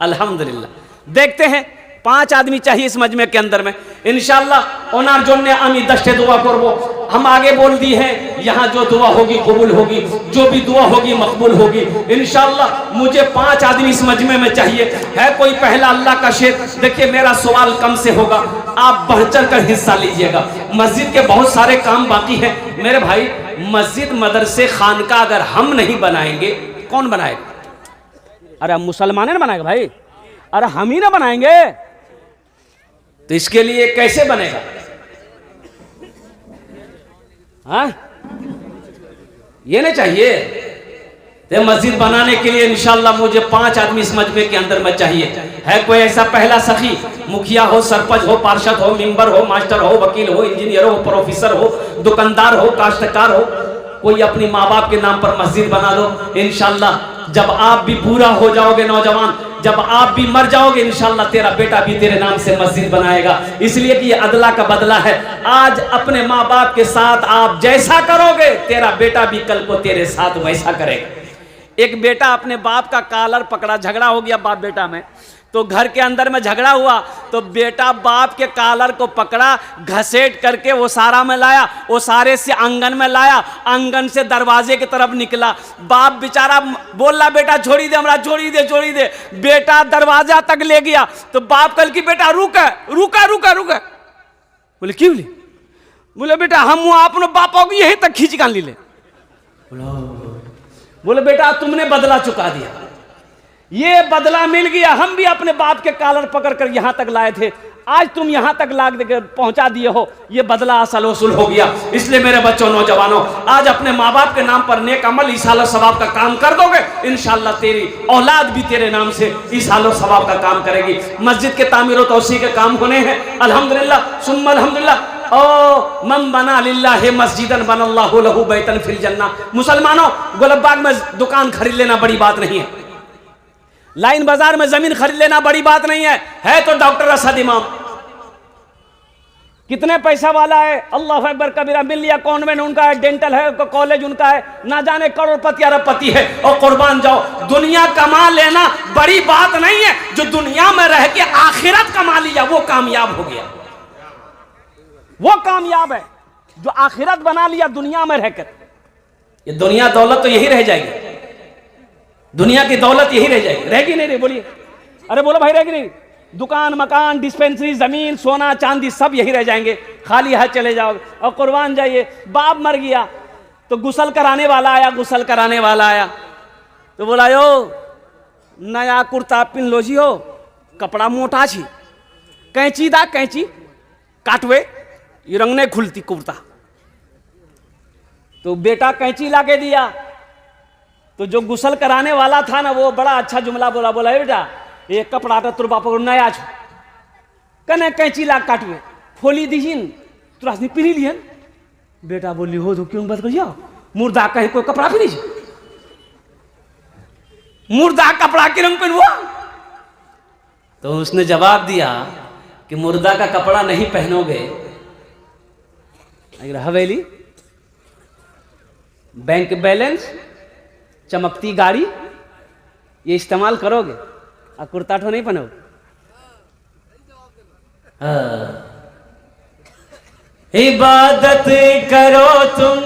[SPEAKER 1] अल्हम्दुलिल्लाह। देखते हैं, 5 आदमी चाहिए इस मजमे के अंदर में, इंशाअल्लाह ओनार जोने आमी 10 दुआ करबो। हम आगे बोल दी है, यहाँ जो दुआ होगी कबूल होगी, जो भी दुआ होगी मकबूल होगी इंशाअल्लाह। मुझे 5 आदमी इस मजमे में चाहिए। है कोई पहला अल्लाह का शेर? देखिए, मेरा सवाल कम से होगा, आप बढ़ चढ़ कर हिस्सा लीजिएगा। मस्जिद के बहुत सारे काम बाकी हैं मेरे भाई। मस्जिद, मदरसे, खानका अगर हम नहीं बनाएंगे, कौन बनाएगा? अरे मुसलमान ने बनाएगा भाई, अरे हम ही ना बनाएंगे तो इसके लिए कैसे बनेगा? हाँ, ये नहीं चाहिए। तो मस्जिद बनाने के लिए इंशाअल्लाह मुझे 5 आदमी इस मजमे के अंदर में चाहिए। है कोई ऐसा पहला सखी? मुखिया हो, सरपंच हो, पार्षद हो, मेंबर हो, मास्टर हो, वकील हो, इंजीनियर हो, प्रोफेसर हो, दुकानदार हो, काश्तकार हो, कोई अपनी माँ बाप के नाम पर मस्जिद बना दो। इंशाअल्लाह जब आप भी पूरा हो जाओगे नौजवान, जब आप भी मर जाओगे, इंशाअल्लाह तेरा बेटा भी तेरे नाम से मस्जिद बनाएगा। इसलिए कि ये अदला का बदला है। आज अपने माँ बाप के साथ आप जैसा करोगे, तेरा बेटा भी कल को तेरे साथ वैसा करेगा। एक बेटा अपने बाप का कॉलर पकड़ा, झगड़ा हो गया बाप बेटा में, तो घर के अंदर में झगड़ा हुआ, तो बेटा बाप के कॉलर को पकड़ा, घसेट करके वो सारा में लाया, वो सारे से आंगन में लाया, आंगन से दरवाजे की तरफ निकला। बाप बेचारा बोल रहा, बेटा छोड़ी दे, हमरा छोड़ी दे, छोड़ी दे। बेटा दरवाजा तक ले गया, तो बाप कल की बेटा रुका रुका रुका रुका। बोले क्यों? बोले बेटा हम अपने बापा को यहीं तक खींच कर ले। बोले बेटा तुमने बदला चुका दिया, ये बदला मिल गया। हम भी अपने बाप के कॉलर पकड़ कर यहां तक लाए थे, आज तुम यहां तक ला देकर पहुंचा दिए हो, ये बदला असल वसूल हो गया। इसलिए मेरे बच्चों, नौजवानों, आज अपने माँ बाप के नाम पर नेक अमल इसालो सवाब का काम कर दोगे, इंशाअल्लाह तेरी औलाद भी तेरे नाम से इसालो सवाब का काम करेगी। मस्जिद के तामीर और तौसी के काम होने हैं, अल्हम्दुलिल्लाह सुम्मा अल्हम्दुलिल्लाह। ओ मन बना लिल्लाहि मस्जिदन बनल्लाहु लहू बैतन फिल जन्नह। मुसलमानों, गुलबाग में दुकान खरीद लेना बड़ी बात नहीं है, लाइन बाजार में जमीन खरीद लेना बड़ी बात नहीं है तो डॉक्टर असद इमाम कितने पैसा वाला है, अल्लाह अकबर कबीरा, मिल लिया कॉन्वेंट उनका है, डेंटल है, कॉलेज उनका है, ना जाने करोड़पति अरबपति है। और कुर्बान जाओ, दुनिया कमा लेना बड़ी बात नहीं है, जो दुनिया में रह के आखिरत कमा लिया वो कामयाब हो गया, वो कामयाब है जो आखिरत बना लिया दुनिया में रहकर। ये दुनिया दौलत तो यही रह जाएगी, दुनिया की दौलत यही रह जाएगी, रहेगी नहीं रही? बोलिए, अरे बोलो भाई, रहेगी नहीं? दुकान मकान डिस्पेंसरी जमीन सोना चांदी सब यही रह जाएंगे, खाली हाथ चले जाओगे। और कुर्बान जाइए, बाप मर गया तो गुसल कराने वाला आया, गुसल कराने वाला आया तो बोला, यो नया कुर्ता पिन लो जी, हो कपड़ा मोटा छी, कैंची दा कैंची काटवे, ये रंग नहीं खुलती कुर्ता। तो बेटा कैंची लाके दिया, तो जो गुसल कराने वाला था ना, वो बड़ा अच्छा जुमला बोला, बोला बेटा ये कपड़ा तो तुर बाप नया छो, कने कैंची ला काटवे फोली दीजिन तुरा पिनी लियन। बेटा बोली, हो तो क्यों बात करियो, मुर्दा कहीं कोई कपड़ा पिनी, मुर्दा कपड़ा के रंग पहनवो। तो उसने जवाब दिया कि मुर्दा का कपड़ा नहीं पहनोगे, हवेली, बैंक बैलेंस, चमकती गाड़ी ये इस्तेमाल करोगे, और कुर्ता ठो नहीं पहनोगे। इबादत करो तुम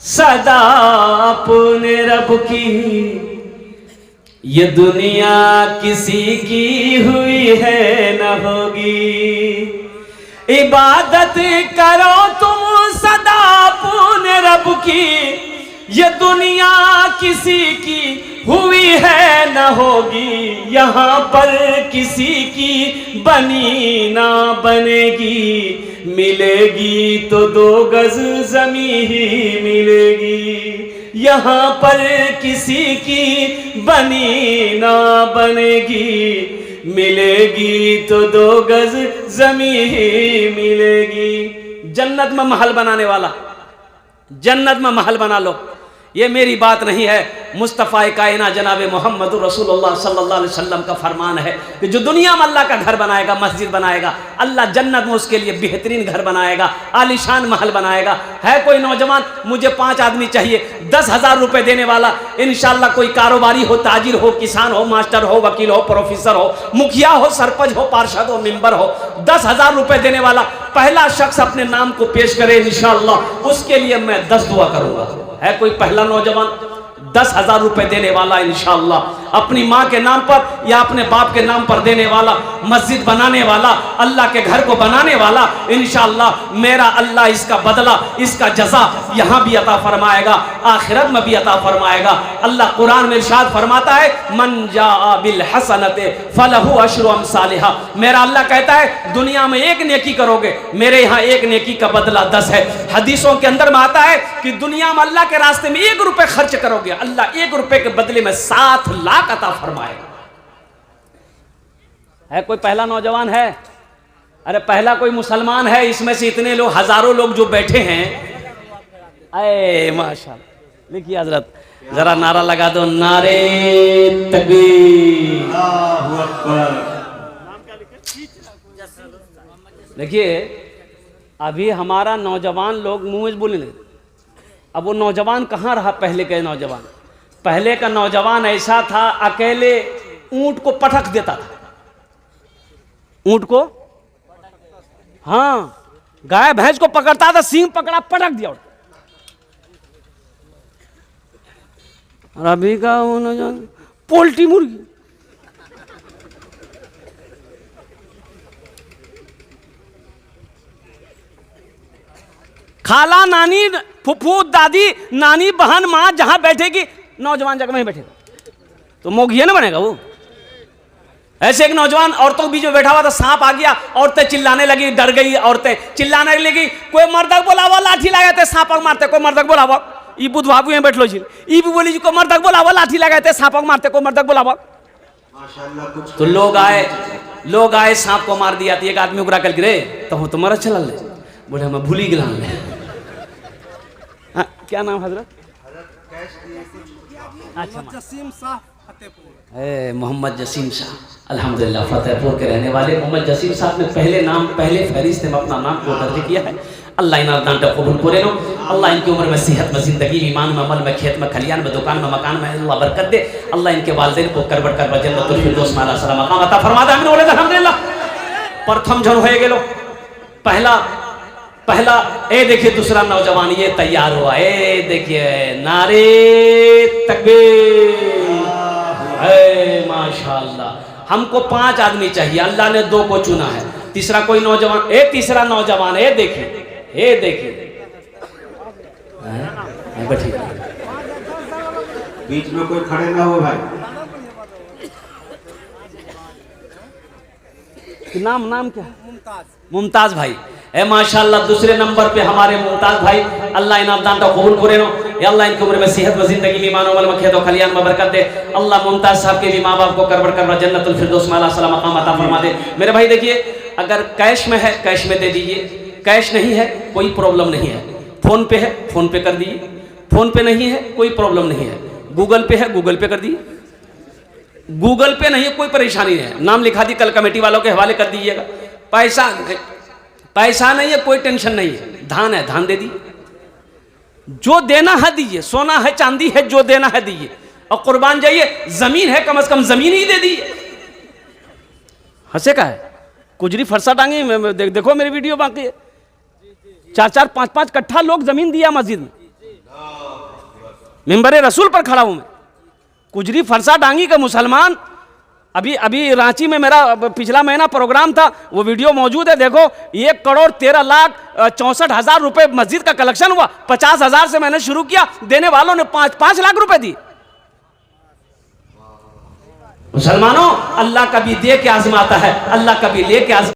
[SPEAKER 1] सदा अपने रब की, ये दुनिया किसी की हुई है न होगी। इबादत करो तुम सदा अपने रब की, ये दुनिया किसी की हुई है न होगी, यहाँ पर किसी की बनी ना बनेगी, मिलेगी तो 2 गज ज़मीं ही मिलेगी, यहाँ पर किसी की बनी ना बनेगी, मिलेगी तो 2 गज ज़मीं ही मिलेगी। जन्नत में महल बनाने वाला, जन्नत में महल बना लो, ये मेरी बात नहीं है, मुस्तफ़ा कायना जनाब मोहम्मद रसूलुल्लाह सल्लल्लाहु अलैहि वसल्लम का फरमान है कि जो दुनिया में अल्लाह का घर बनाएगा, मस्जिद बनाएगा, अल्लाह जन्नत में उसके लिए बेहतरीन घर बनाएगा, आलीशान महल बनाएगा। है कोई नौजवान, मुझे 5 आदमी चाहिए, 10,000 रुपये देने वाला, इंशाअल्लाह कोई कारोबारी हो, ताजिर हो, किसान हो, मास्टर हो, वकील हो, प्रोफेसर हो, मुखिया हो, सरपंच हो, पार्षद हो, मेंबर हो, 10,000 रुपये देने वाला पहला शख्स अपने नाम को पेश करे, इंशाअल्लाह उसके लिए मैं 10 दुआ करूंगा। है कोई पहला नौजवान 10,000 रुपए देने वाला, इंशाअल्लाह अपनी माँ के नाम पर या अपने बाप के नाम पर देने वाला, मस्जिद बनाने वाला, अल्लाह के घर को बनाने वाला, इंशाअल्लाह मेरा अल्लाह इसका बदला, इसका जज़ा यहाँ भी अता फरमाएगा, आखिरत में भी अता फरमाएगा। अल्लाह कुरान में इरशाद फरमाता है, मन जाअ बिल हसनते फलहु अशरु अमसालिहा। मेरा अल्लाह कहता है, दुनिया में 1 नेकी करोगे, मेरे यहाँ 1 नेकी का बदला 10 है। हदीसों के अंदर में आता है कि दुनिया में अल्लाह के रास्ते में 1 रुपए खर्च करोगे, अल्लाह 1 रुपए के बदले में 7 लाख अता फरमाएगा। है कोई पहला नौजवान है? अरे पहला कोई मुसलमान है? इसमें से इतने लोग, हजारों लोग जो बैठे हैं, अरे माशाअल्लाह, लिखिए हजरत, जरा नारा लगा दो, नारे तकबीर। देखिए अभी हमारा नौजवान लोग मुंह में बोले नहीं, अब वो नौजवान कहाँ रहा पहले का नौजवान? पहले का नौजवान ऐसा था, अकेले ऊंट को पटक देता था, ऊंट को, हाँ गाय भैंस को पकड़ता था, सींग पकड़ा पटक दिया। और अभी का वो नौजवान पोल्ट्री मुर्गी, खाला नानी फुफू दादी नानी बहन माँ जहां बैठेगी, नौजवान जगह में ही बैठेगा। तो मोघिया ना बनेगा वो। ऐसे एक नौजवान औरतों के बीच में बैठा हुआ था, सांप आ गया, औरतें चिल्लाने लगी, डर गई, औरतें चिल्लाने लगी, कोई मर्दक बोलावा लाठी लगाते सांपक मारते, कोई मर्दक बोलावा, ई बुध बाबू यहाँ बैठलो छी, ई भी बोली कोई मर्दक बोलावा लाठी लगाते सांपक मारते, कोई मर्दक बोलावा। तो लोग आए सांप को मार दिया। तो एक आदमी उगरा कल गिरे तो हूँ तुम्हारा चल ले, बोले हम भूली गिला ले। क्या नाम हजरत? अच्छा जसीम शाह फतेहपुर। मोहम्मद जसीम शाह, अल्हम्दुलिल्लाह फतेहपुर के रहने वाले मोहम्मद जसीम साहब ने पहले फहरिस्त में अपना नाम को दर्ज किया है। अल्लाह इन दांटा कबूल करे नो, अल्लाह इनकी उम्र में सेहत में, जिंदगी में, ईमान में, अमल में, खेत में, खलियान में, दुकान में, मकान में अल्लाह बरकत दे। अल्लाह इनके वालिदैन को करबट कर जन्नतुल फिरदौस में आला सलाम मकाम अता फरमा दे। आमीन बोले अल्हम्दुलिल्लाह। प्रथम जन होए गेलो, पहला ए देखिए दूसरा नौजवान ये तैयार हुआ, ए देखिए नारे तकबीर, माशाअल्लाह। हमको 5 आदमी चाहिए, अल्लाह ने 2 को चुना है, तीसरा कोई नौजवान, तीसरा नौजवान, देखिए बैठिए,
[SPEAKER 2] बीच में कोई खड़े ना हो भाई।
[SPEAKER 1] नाम क्या? मुमताज भाई। माशाअल्लाह दूसरे नंबर पे हमारे मुमताज भाई, अल्लाह इन दांटा कबूल करे नो, अल्लाह इनकी उम्र में सेहत में, जिंदगी में, ईमान अमल में, खेत और खलियान में बरकत दे। अल्लाह मुमताज साहब के भी माँ बाप को करबट कर जन्नतुल फिरदौस में आला सलाम मकाम अता फरमा दे। मेरे भाई देखिए, अगर कैश में है कैश में दे दीजिए, कैश नहीं है कोई प्रॉब्लम नहीं है, फोन पे है फोन पे कर दीजिए, फोन पे नहीं है कोई प्रॉब्लम नहीं है, गूगल पे है गूगल पे कर दीजिए, गूगल पे नहीं है कोई परेशानी नहीं है, नाम लिखा दी कल कमेटी वालों के हवाले कर दीजिएगा। पैसा नहीं है कोई टेंशन नहीं है, धान है धान दे दीजिए, जो देना है दीजिए, सोना है चांदी है जो देना है दीजिए, और कुर्बान जाइए, जमीन है कम से कम जमीन ही दे दीजिए। हंसे का है कुजरी फरसा टांगी, देखो मेरी वीडियो बाकी है, 4-4 5-5 कट्ठा लोग जमीन दिया मस्जिद में, मिंबरे रसूल पर खड़ा हूं मैं, कुजरी फरसा डांगी का मुसलमान। अभी रांची में मेरा पिछला महीना प्रोग्राम था, वो वीडियो मौजूद है, देखो 1,13,64,000 रुपए मस्जिद का कलेक्शन हुआ, 50,000 से मैंने शुरू किया, देने वालों ने 5 लाख रुपए दी। मुसलमानों, अल्लाह कभी दे के आजमाता है, अल्लाह कभी ले के